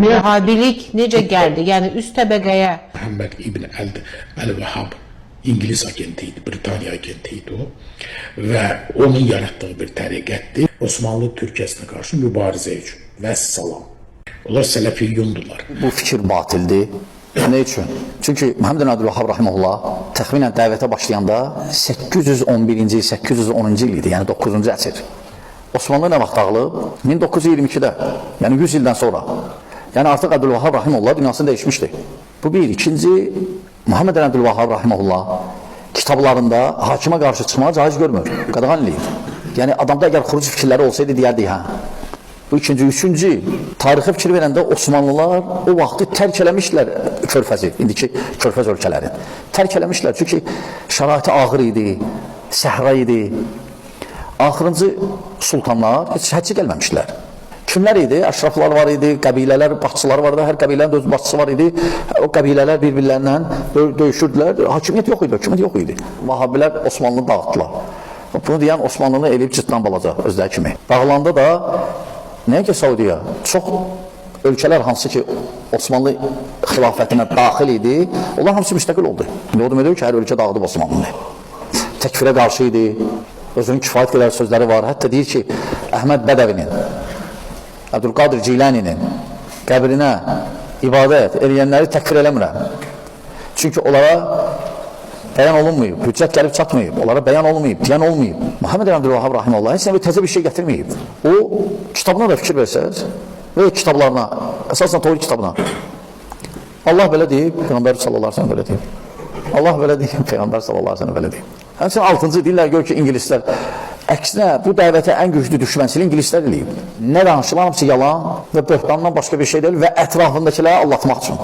Vehhabilik necə gəldi? Yəni üst təbəqəyə. Muhammed İbn el-Vahhab İngiliz agenti idi, Britaniya agenti idi o və onun yaratdığı bir təriqətdir. Osmanlı Türkiyəsinə qarşı mübarizə üçün. Vəssalam. Onlar sələfiyyundular. Bu fikir batildir. Ne üçün? Çünki Muhammed ibn Abdülvahhab rahimehullah təxminən dəvətə başlayanda 811-ci, 810-cu il idi, yəni 9-cu əsr. Osmanlı nə vaxt dağılıb? 1922-də, yəni 100 ildən sonra. Yəni artıq Abdülvahhab rahimehullah dünyasını dəyişmişdi. Bu bir. İkinci, Muhammed ibn Abdülvahhab rahimehullah kitablarında hakimə qarşı çıxmağı caiz görmür, qadağan eləyir. Yəni adamda əgər xuruc fikirləri olsaydı deyərdik, hə. Bu ikinci, üçüncü, tarixi fikir verəndə Osmanlılar o vaxtı tərk eləmişlər Körfəzi, indiki Körfəz ölkələrin. Tərk eləmişlər, çünki şəraiti ağır idi, səhra idi. Axırıncı sultanlar heç həcci gəlməmişlər. Kimlər idi? Əşraflar var idi, qəbilələr, başçılar var idi, hər qəbilənin öz başçısı var idi. O qəbilələr bir-birlərindən döyüşürdülər, hakimiyyət yox idi, hökumət yox idi. Vahabilər Osmanlını dağıtdılar. Bunu deyən Osmanlını eləyib cırtdan balaca, özləri kimi. Bağlanda da nəyə ki Saudiya? Çox ölkələr hansı ki Osmanlı xilafətinə daxil idi, onlar hamısı müstəqil oldu. İndi o demək ki, hər ölkə dağıdıb Osmanlını. Təkfirə qarşı idi, özünün kifayət qədər sözləri var. Hətta deyir ki, Əhməd Bədəvinin, Əbdülqadir Cilaninin qəbrinə ibadət eləyənləri təkfir eləmirəm. Çünki onlara bəyan olunmayıb, hüccət gəlib çatmayıb, onlara bəyan olunmayıb, deyən olmayıb. Muhammed ibn Abdülvahhab rahimehullah heç nə bir təzə bir şey gətirməyib. O kitabına da fikir versəz və kitablarına, əsasən Toğrul kitabına. Allah belə deyib, Peyğəmbər sallallahu əleyhi və səlləm belə deyib. Allah belə deyib, Peyğəmbər sallallahu əleyhi və səlləm belə deyib. Həmçinin 6-cı deyirlər, gör ki, ingilislər əksinə bu dəvətə ən güclü düşmənçiliyi ingilislər eləyib. Nə danışılan hamısı yalan və böhtandan başqa bir şey deyil və ətrafındakiləri aldatmaq üçün.